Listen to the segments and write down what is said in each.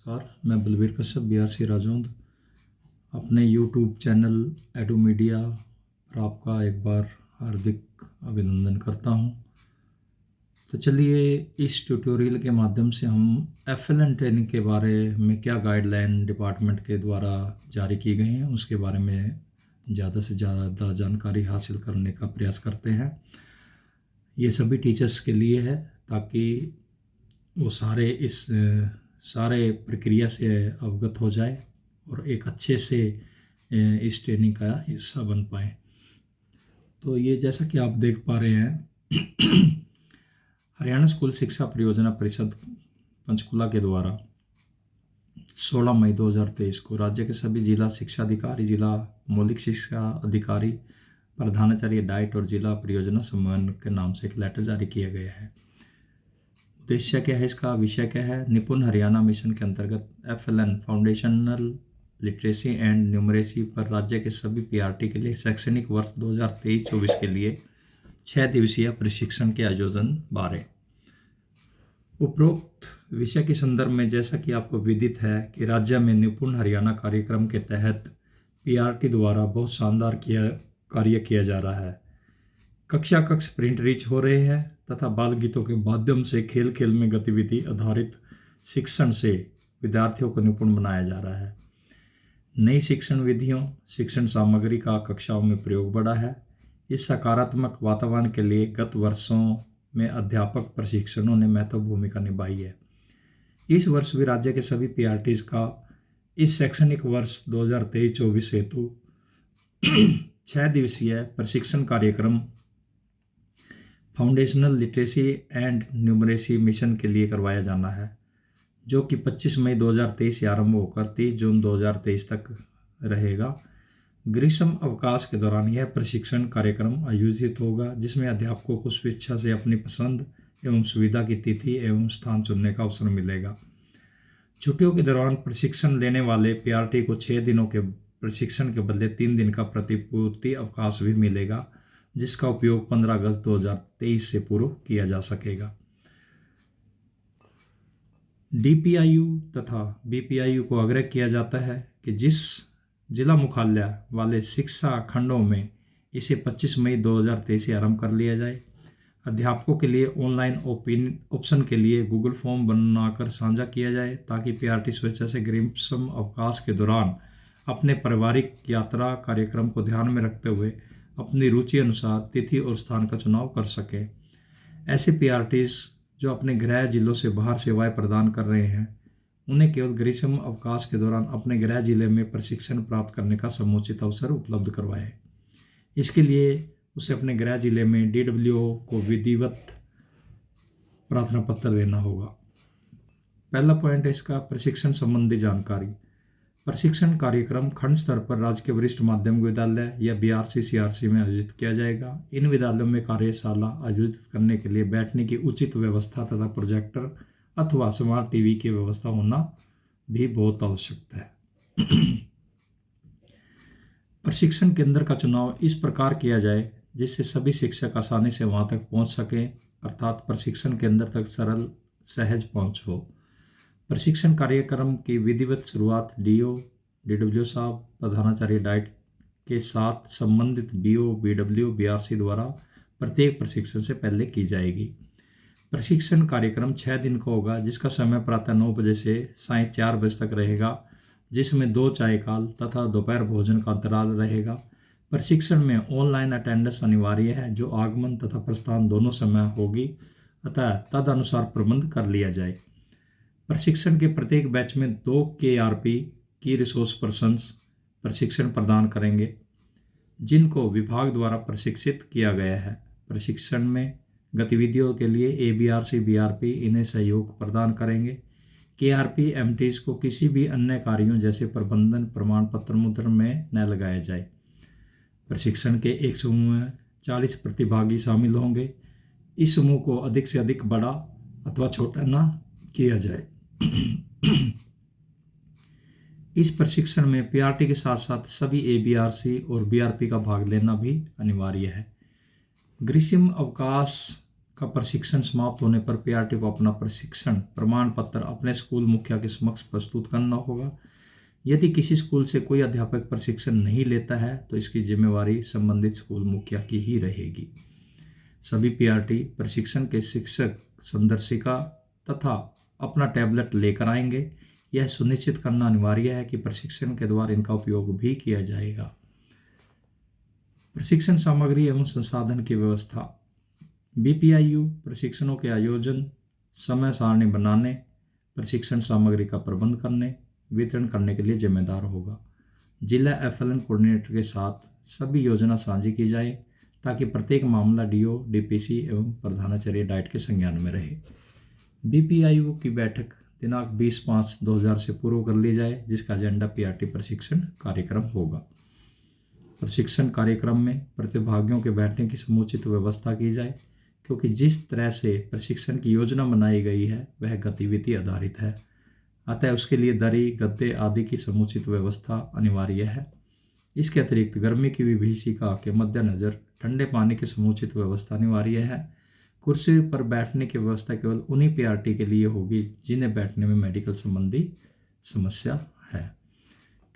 नमस्कार, मैं बलबीर कश्यप बीआरसी राजौंद अपने यूट्यूब चैनल एडू मीडिया पर आपका एक बार हार्दिक अभिनंदन करता हूं। तो चलिए इस ट्यूटोरियल के माध्यम से हम एफएलएन ट्रेनिंग के बारे में क्या गाइडलाइन डिपार्टमेंट के द्वारा जारी की गई हैं उसके बारे में ज़्यादा से ज़्यादा जानकारी हासिल करने का प्रयास करते हैं। ये सभी टीचर्स के लिए है ताकि वो सारे प्रक्रिया से अवगत हो जाए और एक अच्छे से इस ट्रेनिंग का हिस्सा बन पाए। तो ये जैसा कि आप देख पा रहे हैं हरियाणा स्कूल शिक्षा परियोजना परिषद पंचकुला के द्वारा 16 मई 2023 को राज्य के सभी जिला शिक्षा अधिकारी, जिला मौलिक शिक्षा अधिकारी, प्रधानाचार्य डाइट और जिला परियोजना समन्वयक के नाम से एक लेटर जारी किया गया है। उद्देश्य क्या है, इसका विषय क्या है? निपुण हरियाणा मिशन के अंतर्गत FLN foundational literacy and numeracy पर राज्य के सभी पीआरटी के लिए शैक्षणिक वर्ष 2023-24 के लिए 6 दिवसीय प्रशिक्षण के आयोजन बारे। उपरोक्त विषय के संदर्भ में जैसा कि आपको विदित है कि राज्य में निपुण हरियाणा कार्यक्रम के तहत पीआरटी द्वारा बहुत शानदार कार्य किया जा रहा है। कक्षा कक्ष प्रिंट रीच हो रहे हैं तथा बाल गीतों के माध्यम से खेल खेल में गतिविधि आधारित शिक्षण से विद्यार्थियों को निपुण बनाया जा रहा है। नई शिक्षण विधियों, शिक्षण सामग्री का कक्षाओं में प्रयोग बढ़ा है। इस सकारात्मक वातावरण के लिए गत वर्षों में अध्यापक प्रशिक्षणों ने महत्वपूर्ण भूमिका निभाई है। इस वर्ष भी राज्य के सभी पीआरटीज का इस शैक्षणिक वर्ष 2023-24 हेतु 6 दिवसीय प्रशिक्षण कार्यक्रम foundational literacy and numeracy mission के लिए करवाया जाना है, जो कि 25 मई 2023 से आरंभ होकर 30 जून 2023 तक रहेगा। ग्रीष्म अवकाश के दौरान यह प्रशिक्षण कार्यक्रम आयोजित होगा, जिसमें अध्यापकों को स्वेच्छा से अपनी पसंद एवं सुविधा की तिथि एवं स्थान चुनने का अवसर मिलेगा। छुट्टियों के दौरान प्रशिक्षण लेने वाले पीआरटी को 6 दिनों के प्रशिक्षण के बदले 3 दिन का प्रतिपूर्ति अवकाश भी मिलेगा, जिसका उपयोग 15 अगस्त 2023 से पूर्व किया जा सकेगा। डीपीआईयू तथा बीपीआईयू को आग्रह किया जाता है कि जिस जिला मुख्यालय वाले शिक्षा खंडों में इसे 25 मई 2023 से आरंभ कर लिया जाए। अध्यापकों के लिए ऑनलाइन ऑप्शन के लिए गूगल फॉर्म बनाकर साझा किया जाए ताकि पीआरटी स्वेच्छा से ग्रीष्म अवकाश के दौरान अपने पारिवारिक यात्रा कार्यक्रम को ध्यान में रखते हुए अपनी रुचि अनुसार तिथि और स्थान का चुनाव कर सकें। ऐसे पीआरटीज जो अपने गृह जिलों से बाहर सेवाएं प्रदान कर रहे हैं, उन्हें केवल ग्रीष्म अवकाश के दौरान अपने गृह जिले में प्रशिक्षण प्राप्त करने का समुचित अवसर उपलब्ध करवाए। इसके लिए उसे अपने गृह जिले में डीडब्ल्यूओ को विधिवत प्रार्थना पत्र देना होगा। पहला पॉइंट है इसका प्रशिक्षण संबंधी जानकारी। प्रशिक्षण कार्यक्रम खंड स्तर पर राज्य के वरिष्ठ माध्यमिक विद्यालय या बीआरसी सीआरसी में आयोजित किया जाएगा। इन विद्यालयों में कार्यशाला आयोजित करने के लिए बैठने की उचित व्यवस्था तथा प्रोजेक्टर अथवा स्मार्ट टीवी की व्यवस्था होना भी बहुत आवश्यक है। प्रशिक्षण केंद्र का चुनाव इस प्रकार किया जाए जिससे सभी शिक्षक आसानी से वहां तक पहुंच सकें, अर्थात प्रशिक्षण केंद्र तक सरल सहज पहुंच हो। प्रशिक्षण कार्यक्रम की विधिवत शुरुआत डीओ, डीडब्ल्यू साहब, प्रधानाचार्य डाइट के साथ संबंधित बीओ, बीडब्ल्यू, बीआरसी द्वारा प्रत्येक प्रशिक्षण से पहले की जाएगी। प्रशिक्षण कार्यक्रम 6 दिन का होगा, जिसका समय प्रातः 9 बजे से सायं 4 बजे तक रहेगा, जिसमें 2 चाय काल तथा दोपहर भोजन का अंतराल रहेगा। प्रशिक्षण में ऑनलाइन अटेंडेंस अनिवार्य है, जो आगमन तथा प्रस्थान दोनों समय होगी, अतः तदनुसार प्रबंध कर लिया जाए। प्रशिक्षण के प्रत्येक बैच में 2 केआरपी की रिसोर्स पर्सन्स प्रशिक्षण प्रदान करेंगे, जिनको विभाग द्वारा प्रशिक्षित किया गया है। प्रशिक्षण में गतिविधियों के लिए एबीआरसी, बीआरपी इन्हें सहयोग प्रदान करेंगे। केआरपी एमटीज को किसी भी अन्य कार्यों जैसे प्रबंधन प्रमाण पत्र मुद्रण में न लगाया जाए। प्रशिक्षण के एक समूह में 40 प्रतिभागी शामिल होंगे। इस समूह को अधिक से अधिक बड़ा अथवा छोटा न किया जाए। इस प्रशिक्षण में पीआरटी के साथ साथ सभी एबीआरसी और बीआरपी का भाग लेना भी अनिवार्य है। ग्रीष्म अवकाश का प्रशिक्षण समाप्त होने पर पीआरटी को अपना प्रशिक्षण प्रमाण पत्र अपने स्कूल मुखिया के समक्ष प्रस्तुत करना होगा। यदि किसी स्कूल से कोई अध्यापक प्रशिक्षण नहीं लेता है तो इसकी जिम्मेवारी संबंधित स्कूल मुखिया की ही रहेगी। सभी पीआरटी प्रशिक्षण के शिक्षक संदर्शिका तथा अपना टैबलेट लेकर आएंगे। यह सुनिश्चित करना अनिवार्य है कि प्रशिक्षण के द्वारा इनका उपयोग भी किया जाएगा। प्रशिक्षण सामग्री एवं संसाधन की व्यवस्था। बीपीआईयू प्रशिक्षणों के आयोजन, समय सारणी बनाने, प्रशिक्षण सामग्री का प्रबंध करने, वितरण करने के लिए जिम्मेदार होगा। जिला एफएलएन कोऑर्डिनेटर के साथ सभी योजना साझी की जाए ताकि प्रत्येक मामला डीओ, डीपीसी एवं प्रधानाचार्य डाइट के संज्ञान में रहे। बीपीआईयू की बैठक दिनांक 20/5/2000 से पूर्व कर ली जाए, जिसका एजेंडा पीआरटी प्रशिक्षण कार्यक्रम होगा। प्रशिक्षण कार्यक्रम में प्रतिभागियों के बैठने की समुचित व्यवस्था की जाए, क्योंकि जिस तरह से प्रशिक्षण की योजना बनाई गई है वह गतिविधि आधारित है, अतः उसके लिए दरी, गद्दे आदि की समुचित व्यवस्था अनिवार्य है। इसके अतिरिक्त गर्मी की विभीषिका के मद्देनजर ठंडे पानी की समुचित व्यवस्था अनिवार्य है। कुर्सी पर बैठने की व्यवस्था केवल उन्हीं पीआरटी के लिए होगी जिन्हें बैठने में मेडिकल संबंधी समस्या है।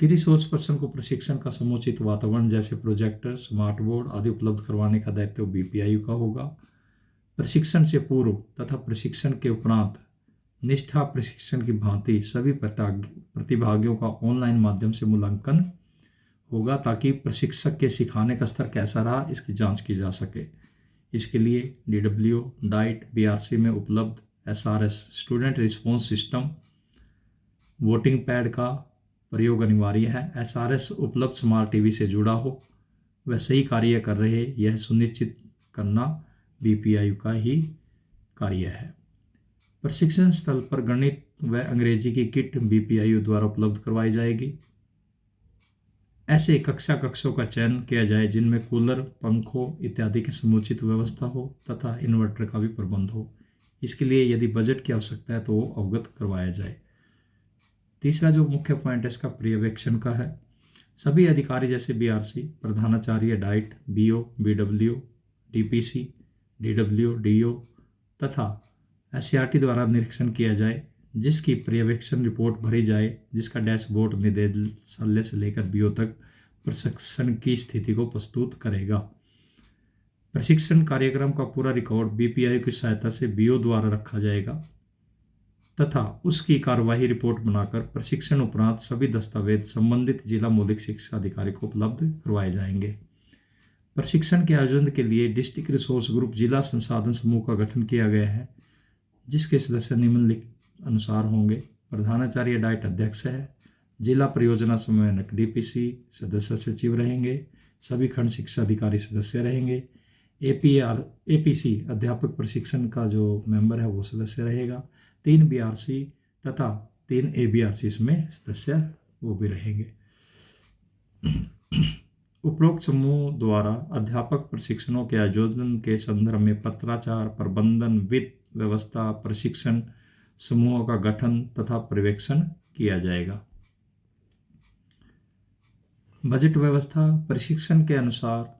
कि रिसोर्स पर्सन को प्रशिक्षण का समुचित वातावरण जैसे प्रोजेक्टर, स्मार्ट बोर्ड आदि उपलब्ध करवाने का दायित्व बीपीआईयू का होगा। प्रशिक्षण से पूर्व तथा प्रशिक्षण के उपरांत निष्ठा प्रशिक्षण की भांति सभी प्रतिभागियों का ऑनलाइन माध्यम से मूल्यांकन होगा, ताकि प्रशिक्षक के सिखाने का स्तर कैसा रहा इसकी जांच की जा सके। इसके लिए डीडब्ल्यू, डाइट, बीआरसी में उपलब्ध SRS student response system, voting pad का प्रयोग अनिवार्य है। एसआरएस उपलब्ध स्मार्ट टीवी से जुड़ा हो, वह सही कार्य कर रहे, यह सुनिश्चित करना बीपीआईयू का ही कार्य है। प्रशिक्षण स्थल पर गणित व अंग्रेजी की किट बीपीआईयू द्वारा उपलब्ध करवाई जाएगी। ऐसे कक्षों का चयन किया जाए जिनमें कूलर, पंखों इत्यादि की समुचित व्यवस्था हो तथा इन्वर्टर का भी प्रबंध हो। इसके लिए यदि बजट की आवश्यकता है तो वो अवगत करवाया जाए। तीसरा जो मुख्य पॉइंट है इसका पर्यवेक्षण का है। सभी अधिकारी जैसे बीआरसी, प्रधानाचार्य DIET, BO, BW, DPC, DW, DO तथा एससीईआरटी द्वारा निरीक्षण किया जाए, जिसकी पर्यवेक्षण रिपोर्ट भरी जाए, जिसका डैशबोर्ड निदेशालय से लेकर बीओ तक प्रशिक्षण की स्थिति को प्रस्तुत करेगा। प्रशिक्षण कार्यक्रम का पूरा रिकॉर्ड बीपीआईयू की सहायता से बीओ द्वारा रखा जाएगा तथा उसकी कार्यवाही रिपोर्ट बनाकर प्रशिक्षण उपरांत सभी दस्तावेज संबंधित जिला मौलिक शिक्षा अधिकारी को उपलब्ध करवाए जाएंगे। प्रशिक्षण के आयोजन के लिए डिस्ट्रिक्ट रिसोर्स ग्रुप जिला संसाधन समूह का गठन किया गया है, जिसके सदस्य निम्नलिखित अनुसार होंगे। प्रधानाचार्य डाइट अध्यक्ष है, जिला परियोजना समन्वयक डीपीसी सदस्य सचिव रहेंगे, सभी खंड शिक्षा अधिकारी सदस्य रहेंगे। एपीसी अध्यापक प्रशिक्षण का जो मेंबर है वो सदस्य रहेगा। 3 बीआरसी तथा 3 एबीआरसी इसमें सदस्य वो भी रहेंगे। उपरोक्त समूह द्वारा अध्यापक प्रशिक्षणों के आयोजन के संदर्भ में पत्राचार, प्रबंधन, वित्त व्यवस्था, प्रशिक्षण समूहों का गठन तथा पर्यवेक्षण किया जाएगा। बजट व्यवस्था। प्रशिक्षण के अनुसार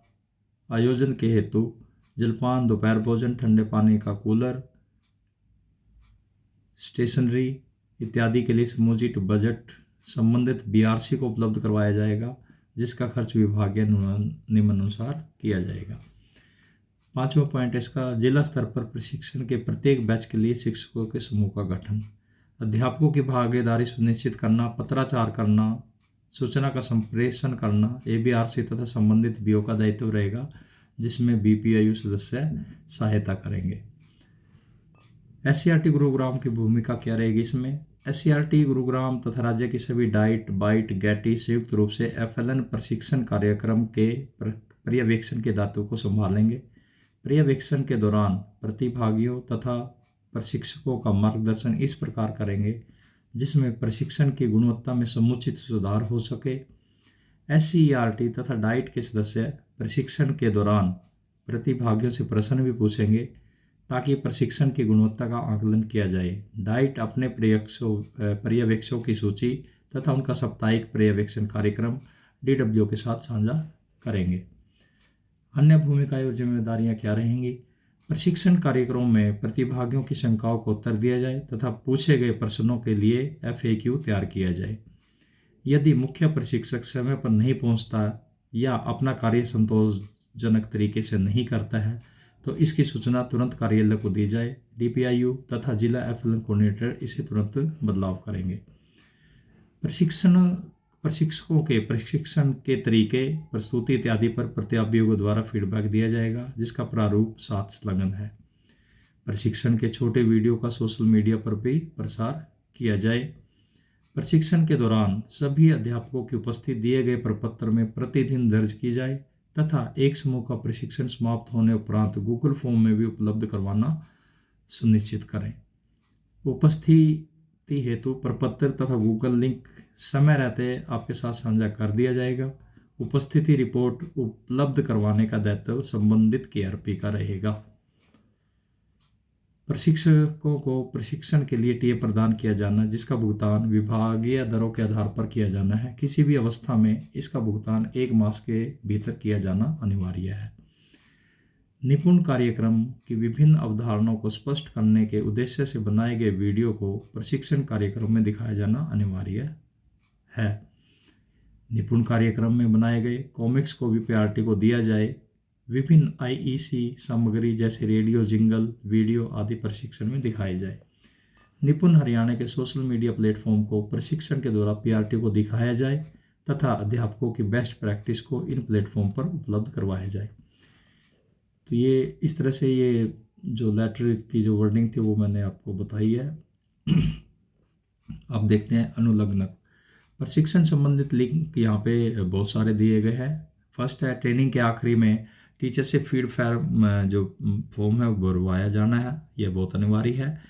आयोजन के हेतु जलपान, दोपहर भोजन, ठंडे पानी का कूलर, स्टेशनरी इत्यादि के लिए समुचित बजट संबंधित बीआरसी को उपलब्ध करवाया जाएगा, जिसका खर्च विभागीय निम्नानुसार किया जाएगा। 5वां पॉइंट इसका जिला स्तर पर प्रशिक्षण के प्रत्येक बैच के लिए शिक्षकों के समूह का गठन, अध्यापकों की भागीदारी सुनिश्चित करना, पत्राचार करना, सूचना का संप्रेषण करना एबीआरसी तथा संबंधित बीओ का दायित्व रहेगा, जिसमें बीपीआईयू सदस्य सहायता करेंगे। एससीईआरटी गुरुग्राम की भूमिका क्या रहेगी इसमें? एससीईआरटी गुरुग्राम तथा राज्य की सभी डाइट, बाइट, गैटी संयुक्त रूप से एफएलएन प्रशिक्षण कार्यक्रम के पर्यवेक्षण के दायित्व को संभालेंगे। पर्यवेक्षण के दौरान प्रतिभागियों तथा प्रशिक्षकों का मार्गदर्शन इस प्रकार करेंगे जिसमें प्रशिक्षण की गुणवत्ता में समुचित सुधार हो सके। एससीईआरटी तथा डाइट के सदस्य प्रशिक्षण के दौरान प्रतिभागियों से प्रश्न भी पूछेंगे ताकि प्रशिक्षण की गुणवत्ता का आकलन किया जाए। डाइट अपने पर्यवेक्षकों की सूची तथा उनका साप्ताहिक पर्यवेक्षण कार्यक्रम डीडब्ल्यू के साथ साझा करेंगे। अन्य भूमिकाएं और जिम्मेदारियां क्या रहेंगी? प्रशिक्षण कार्यक्रमों में प्रतिभागियों की शंकाओं को उत्तर दिया जाए तथा पूछे गए प्रश्नों के लिए FAQ तैयार किया जाए। यदि मुख्य प्रशिक्षक समय पर नहीं पहुंचता या अपना कार्य संतोषजनक तरीके से नहीं करता है तो इसकी सूचना तुरंत कार्यालय को दी जाए। DPIU तथा जिला FLN कोऑर्डिनेटर इसे तुरंत बदलाव करेंगे। प्रशिक्षकों के प्रशिक्षण के तरीके, प्रस्तुति इत्यादि पर प्रतिभागियों द्वारा फीडबैक दिया जाएगा, जिसका प्रारूप साथ संलग्न है। प्रशिक्षण के छोटे वीडियो का सोशल मीडिया पर भी प्रसार किया जाए। प्रशिक्षण के दौरान सभी अध्यापकों की उपस्थिति दिए गए प्रपत्र में प्रतिदिन दर्ज की जाए तथा एक समूह का प्रशिक्षण समाप्त होने उपरांत गूगल फॉर्म में भी उपलब्ध करवाना सुनिश्चित करें। उपस्थिति हेतु प्रपत्र तथा गूगल लिंक समय रहते आपके साथ साझा कर दिया जाएगा। उपस्थिति रिपोर्ट उपलब्ध करवाने का दायित्व संबंधित KRP का रहेगा। प्रशिक्षकों को प्रशिक्षण के लिए TA प्रदान किया जाना, जिसका भुगतान विभागीय दरों के आधार पर किया जाना है। किसी भी अवस्था में इसका भुगतान 1 मास के भीतर किया जाना अनिवार्य है। निपुण कार्यक्रम की विभिन्न अवधारणाओं को स्पष्ट करने के उद्देश्य से बनाए गए वीडियो को प्रशिक्षण कार्यक्रम में दिखाया जाना अनिवार्य है। निपुण कार्यक्रम में बनाए गए कॉमिक्स को भी PRT को दिया जाए। विभिन्न IEC सामग्री जैसे रेडियो, जिंगल, वीडियो आदि प्रशिक्षण में दिखाए जाए। निपुण हरियाणा के सोशल मीडिया प्लेटफॉर्म को प्रशिक्षण के दौरान PRT को दिखाया जाए तथा अध्यापकों की बेस्ट प्रैक्टिस को इन प्लेटफॉर्म पर उपलब्ध करवाया जाए। तो ये इस तरह से ये जो लेटर की जो वर्डिंग थी वो मैंने आपको बताई है। अब देखते हैं अनुलग्नक। प्रशिक्षण संबंधित लिंक यहाँ पे बहुत सारे दिए गए हैं। फर्स्ट है, ट्रेनिंग के आखिरी में टीचर से फीडबैक जो फॉर्म है वो भरवाया जाना है, ये बहुत अनिवार्य है।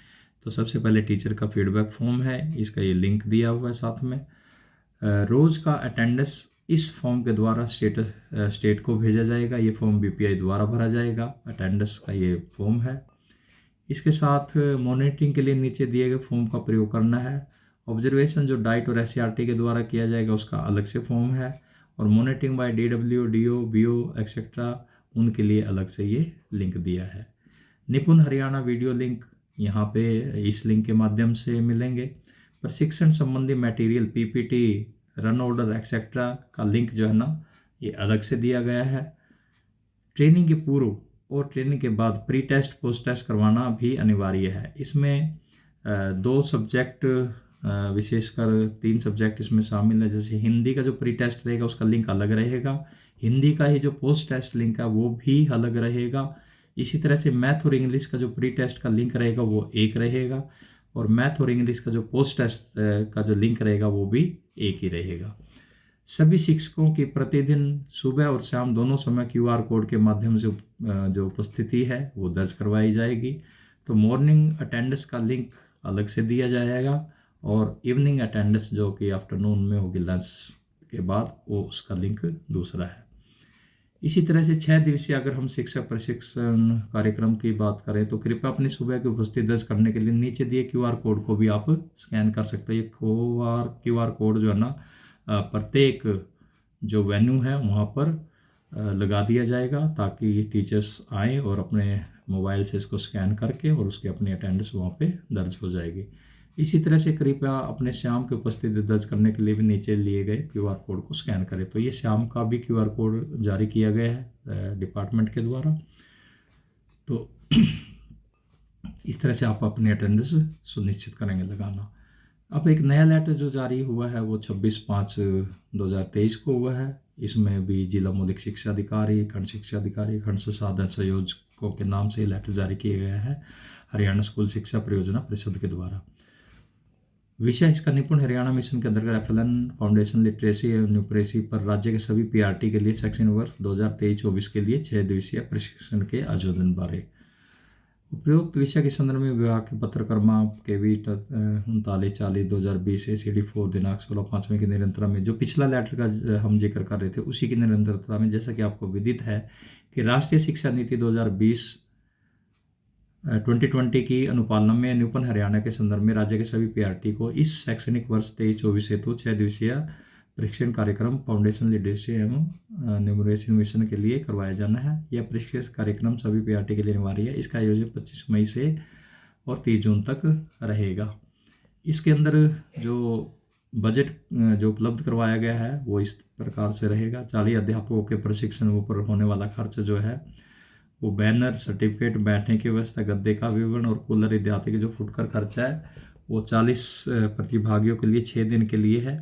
तो सबसे पहले टीचर का फीडबैक फॉर्म है, इसका ये लिंक दिया हुआ है साथ में। रोज़ का अटेंडेंस इस फॉर्म के द्वारा स्टेट को भेजा जाएगा। ये फॉर्म BPI द्वारा भरा जाएगा। अटेंडेंस का ये फॉर्म है। इसके साथ मॉनिटरिंग के लिए नीचे दिए गए फॉर्म का प्रयोग करना है। ऑब्जर्वेशन जो डाइट और SCRT के द्वारा किया जाएगा उसका अलग से फॉर्म है। और monitoring by DW, DO, BO etcetera उनके लिए अलग से ये लिंक दिया है। निपुण हरियाणा वीडियो लिंक यहाँ पे इस लिंक के माध्यम से मिलेंगे। प्रशिक्षण संबंधी material PPT, run order etcetera का लिंक जो है ना ये अलग से दिया गया है। ट्रेनिंग के पूर्व और ट्रेनिंग के बाद प्री टेस्ट पोस्ट टेस्ट करवाना भी अनिवार्य है। इसमें 2 सब्जेक्ट विशेषकर 3 सब्जेक्ट इसमें शामिल है। जैसे हिंदी का जो प्री टेस्ट रहेगा उसका लिंक अलग रहेगा। हिंदी का ही जो पोस्ट टेस्ट लिंक है वो भी अलग रहेगा। इसी तरह से मैथ और इंग्लिश का जो प्री टेस्ट का लिंक रहेगा वो एक रहेगा और मैथ और इंग्लिश का जो पोस्ट टेस्ट का जो लिंक रहेगा वो भी एक ही रहेगा। सभी शिक्षकों की प्रतिदिन सुबह और शाम दोनों समय QR कोड के माध्यम से जो उपस्थिति है वो दर्ज करवाई जाएगी। तो मॉर्निंग अटेंडेंस का लिंक अलग से दिया जाएगा और इवनिंग अटेंडेंस जो कि आफ्टरनून में होगी लंच के बाद वो उसका लिंक दूसरा है। इसी तरह से 6 दिवसीय अगर हम शिक्षक प्रशिक्षण कार्यक्रम की बात करें तो कृपया अपनी सुबह की उपस्थिति दर्ज करने के लिए नीचे दिए QR कोड को भी आप स्कैन कर सकते हैं। ये QR कोड जो है ना प्रत्येक जो वेन्यू है वहाँ पर लगा दिया जाएगा ताकि टीचर्स आएँ और अपने मोबाइल से इसको स्कैन करके और उसकी अपनी अटेंडेंस वहाँ पे दर्ज हो जाएगी। इसी तरह से कृपया अपने श्याम की उपस्थिति दर्ज करने के लिए भी नीचे लिए गए QR कोड को स्कैन करें। तो ये श्याम का भी QR कोड जारी किया गया है डिपार्टमेंट के द्वारा। तो इस तरह से आप अपनी अटेंडेंस सुनिश्चित करेंगे लगाना। अब एक नया लेटर जो जारी हुआ है वो 26/5/2023 को हुआ है। इसमें भी जिला मौलिक शिक्षा अधिकारी, खंड शिक्षा अधिकारी, खंड संसाधन संयोजकों के नाम से लेटर जारी किया गया है हरियाणा स्कूल शिक्षा परियोजना परिषद के द्वारा। विषय इसका निपुण हरियाणा मिशन के अंतर्गत FLN फाउंडेशन लिटरेसी एवं न्यूपरेसी पर राज्य के सभी PRT के लिए शैक्षणिक वर्ष 2023-24 के लिए 6 दिवसीय प्रशिक्षण के आयोजन बारे। उपरोक्त विषय के संदर्भ में विभाग के पत्र क्रमांक KV 3940/2020 ACD 4 दिनांक 16/5 की निरंतरता में जो पिछला लेटर का हम जिक्र कर रहे थे उसी की निरंतरता में जैसा कि आपको विदित है कि राष्ट्रीय शिक्षा नीति 2020 की अनुपालना में निपुण हरियाणा के संदर्भ में राज्य के सभी PRT को इस शैक्षणिक वर्ष 23-24 हेतु 6 दिवसीय प्रशिक्षण कार्यक्रम फाउंडेशन लीडरशिप एवं न्यूमरेशन मिशन के लिए करवाया जाना है। यह प्रशिक्षण कार्यक्रम सभी पीआरटी के लिए अनिवार्य है। इसका आयोजन 25 मई से और 30 जून तक रहेगा। इसके अंदर जो बजट जो उपलब्ध करवाया गया है वो इस प्रकार से रहेगा। 40 अध्यापकों के प्रशिक्षण ऊपर होने वाला खर्च जो है वो बैनर, सर्टिफिकेट, बैठने की व्यवस्था, गद्दे का विवरण और कूलर इत्यादि के जो फुटकर खर्चा है वो 40 प्रतिभागियों के लिए 6 दिन के लिए है।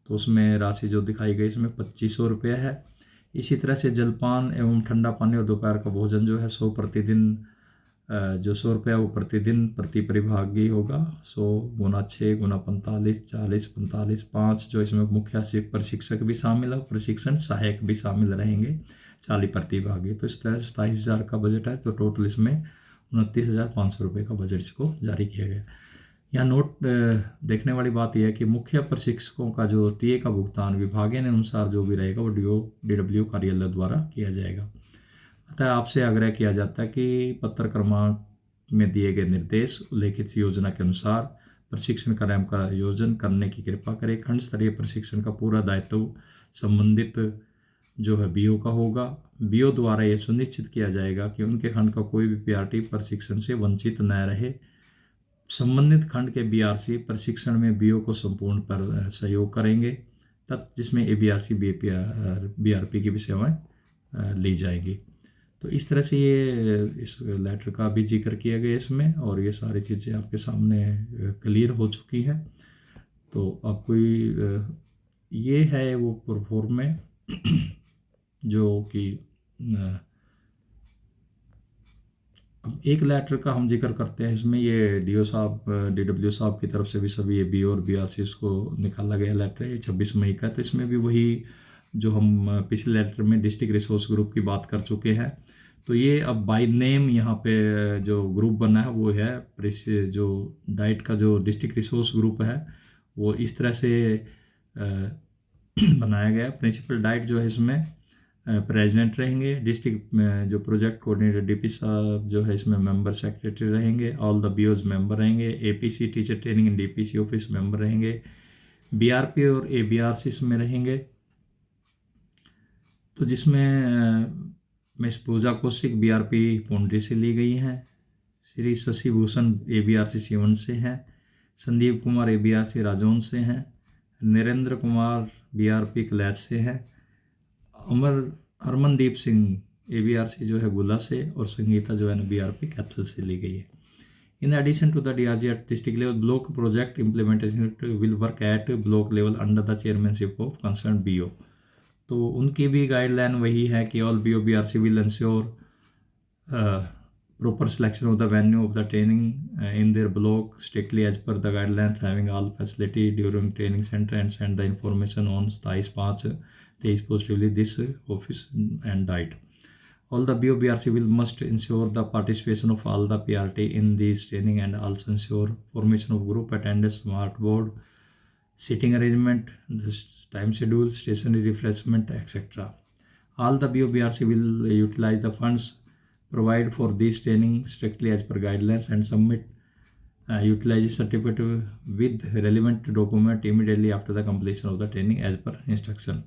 तो उसमें राशि जो दिखाई गई इसमें 2500 रुपये है। इसी तरह से जलपान एवं ठंडा पानी और दोपहर का भोजन जो है 100 प्रतिदिन, जो 100 रुपया वो प्रतिदिन प्रति परिभागी होगा। 100 गुना 6 गुना 45, 40, 45, 5, जो इसमें मुख्य प्रशिक्षक भी शामिल है, प्रशिक्षण सहायक भी शामिल रहेंगे, 40 प्रतिभागी। तो इस तरह से 27,000 का बजट है। तो टोटल इसमें 29,500 रुपये का बजट इसको जारी किया गया। यहाँ नोट देखने वाली बात यह है कि मुख्य प्रशिक्षकों का जो टीए का भुगतान विभागीय अनुसार जो भी रहेगा वो DW कार्यालय द्वारा किया जाएगा। अतः आपसे आग्रह किया जाता है कि पत्र क्रमांक में दिए गए निर्देश उल्लेखित योजना के अनुसार प्रशिक्षण कार्यक्रम का आयोजन करने की कृपा करें। खंड स्तरीय प्रशिक्षण का पूरा दायित्व संबंधित जो है बीओ का होगा। बीओ द्वारा यह सुनिश्चित किया जाएगा कि उनके खंड का कोई भी पीआरटी प्रशिक्षण से वंचित न रहे। संबंधित खंड के बीआरसी प्रशिक्षण में बीओ को संपूर्ण पर सहयोग करेंगे, तब जिसमें एबीआरसी बीआरपी की भी सेवाएं ली जाएंगी। तो इस तरह से ये इस लेटर का भी जिक्र किया गया इसमें, और ये सारी चीज़ें आपके सामने क्लियर हो चुकी हैं। तो अब कोई ये है वो प्रोफॉर्म में जो कि अब एक लेटर का हम जिक्र करते हैं इसमें। ये डीओ साहब, DW साहब की तरफ से भी सभी ये बीओ और बीआरसी इसको निकाला गया लेटर है। ये 26 मई का। तो इसमें भी वही जो हम पिछले लेटर में डिस्ट्रिक्ट रिसोर्स ग्रुप की बात कर चुके हैं। तो ये अब बाय नेम यहाँ पे जो ग्रुप बना है वो है जो डाइट का जो डिस्ट्रिक्ट रिसोर्स ग्रुप है वो इस तरह से बनाया गया। प्रिंसिपल डाइट जो है इसमें प्रेसिडेंट रहेंगे। डिस्ट्रिक्ट में जो प्रोजेक्ट कोऑर्डिनेटर DP साहब जो है इसमें मेंबर सेक्रेटरी रहेंगे। ऑल द बीओज मेंबर रहेंगे। APC teacher training and DPC office member रहेंगे। BRP और ABRC इसमें रहेंगे। तो जिसमें मिस पूजा कौशिक BRP पौंडरी से ली गई हैं। श्री शशि भूषण ABRC सीवन से हैं। संदीप कुमार ABRC राजौन से हैं। नरेंद्र कुमार BRP कलैच से हैं। हरमनदीप सिंह ABRC जो है गुला से, और संगीता जो है ना BRP कैथल से ली गई है। In addition to the DRG at district level, block project implementation will work at block level under the chairmanship of concerned BO। तो उनकी भी गाइडलाइन वही है कि all BO BRC will ensure proper selection of the venue of the training in their block strictly as per the guidelines, having all facility during training center, and send the information on 27/5/23 positively this office and diet. All the BO BRC will must ensure the participation of all the PRT in this training, and also ensure formation of group attendance, smart board, seating arrangement, this time schedule, stationary refreshment, etc. All the BO BRC will utilize the funds provide for this training strictly as per guidelines, and submit utilization certificate with relevant document immediately after the completion of the training as per instruction.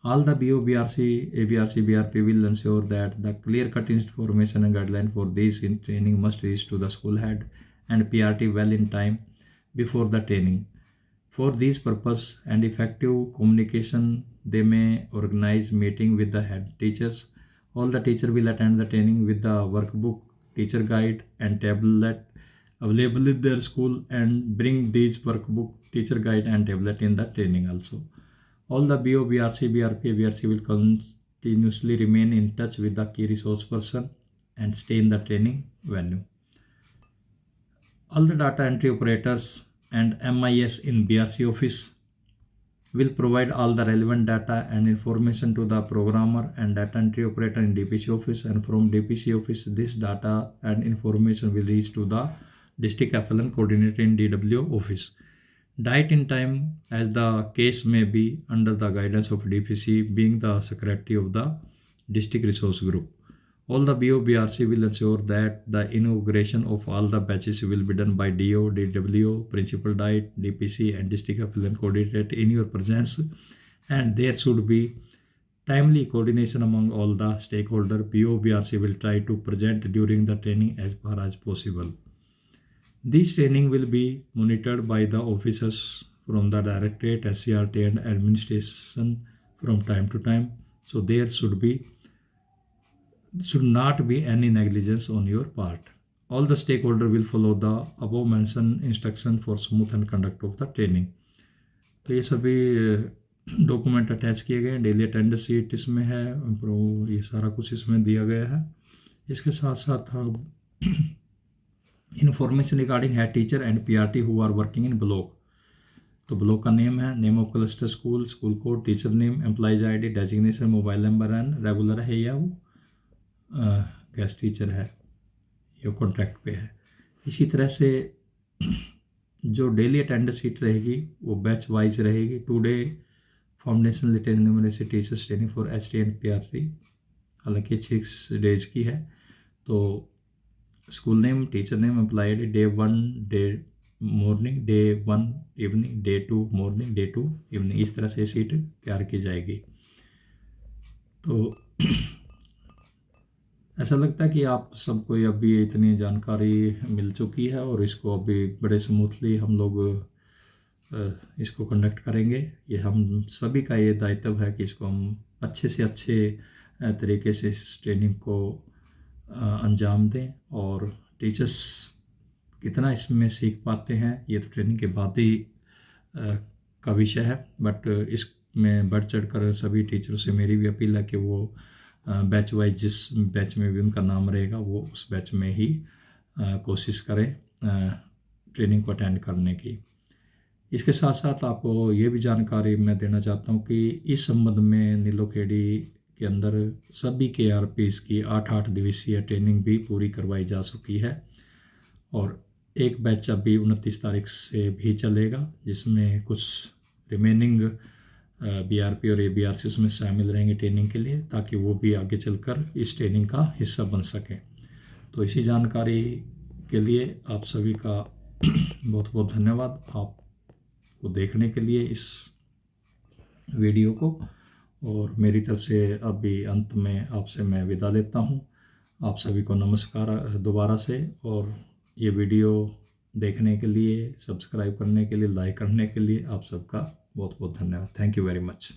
All the BO BRC ABRC BRP will ensure that the clear-cut information and guideline for this in training must reach to the school head and PRT well in time before the training. For this purpose and effective communication, they may organize meeting with the head teachers. All the teacher will attend the training with the workbook, teacher guide, and tablet available in their school, and bring these workbook, teacher guide, and tablet in the training also. All the BO, BRC, BRP, BRC will continuously remain in touch with the key resource person and stay in the training venue. All the data entry operators and MIS in BRC office will provide all the relevant data and information to the programmer and data entry operator in DPC office, and from DPC office this data and information will reach to the district FLN coordinator in DW office. Diet in time as the case may be, under the guidance of DPC being the secretary of the district resource group. All the BO BRC will ensure that the inauguration of all the batches will be done by DO, DW, Principal Diet, DPC, and District Affiliate Coordinator in your presence, and there should be timely coordination among all the stakeholder. POBRC will try to present during the training as far as possible. This training will be monitored by the officers from the Directorate, SCRT and administration from time to time. So there should not be any negligence on your part. All the stakeholder will follow the above mentioned instruction for smooth and conduct of the training. तो ये सभी document attach किए गए हैं, daily attendance sheet इसमें है, ये सारा कुछ इसमें दिया गया है। इसके साथ साथ information regarding head teacher and PRT who are working in block. तो ब्लॉक का नेम है, name of cluster school, school code, teacher name, employees ID, designation, mobile number and regular है या वो गेस्ट टीचर है या कॉन्ट्रैक्ट पे है। इसी तरह से जो डेली अटेंडेंस शीट रहेगी वो बैच वाइज रहेगी। Today foundation literature numeracy teachers training for HT and PRC, हालांकि 6 डेज की है। तो school name, teacher name, employee ID, day 1 day morning, day 1 evening, day 2 morning, day 2 evening, इस तरह से शीट तैयार की जाएगी। तो ऐसा लगता है कि आप सबको अभी इतनी जानकारी मिल चुकी है और इसको अभी बड़े स्मूथली हम लोग इसको कंडक्ट करेंगे। ये हम सभी का ये दायित्व है कि इसको हम अच्छे से अच्छे तरीके से इस ट्रेनिंग को अंजाम दें। और टीचर्स कितना इसमें सीख पाते हैं ये तो ट्रेनिंग के बाद ही का विषय है, बट इसमें बढ़ चढ़ कर सभी टीचरों से मेरी भी अपील है कि वो बैच वाइज जिस बैच में भी उनका नाम रहेगा वो उस बैच में ही कोशिश करें ट्रेनिंग को अटेंड करने की। इसके साथ साथ आपको ये भी जानकारी मैं देना चाहता हूँ कि इस संबंध में नीलोखेड़ी के अंदर सभी KRPs की 8 दिवसीय ट्रेनिंग भी पूरी करवाई जा चुकी है और एक बैच अभी 29 तारीख से भी चलेगा, जिसमें कुछ रिमेनिंग BRP और ABRC उसमें शामिल रहेंगे ट्रेनिंग के लिए, ताकि वो भी आगे चलकर इस ट्रेनिंग का हिस्सा बन सकें। तो इसी जानकारी के लिए आप सभी का बहुत बहुत धन्यवाद आपको देखने के लिए इस वीडियो को। और मेरी तरफ से अभी अंत में आपसे मैं विदा लेता हूँ। आप सभी को नमस्कार दोबारा से, और ये वीडियो देखने के लिए, सब्सक्राइब करने के लिए, लाइक करने के लिए आप सबका बहुत बहुत धन्यवाद। Thank you very much.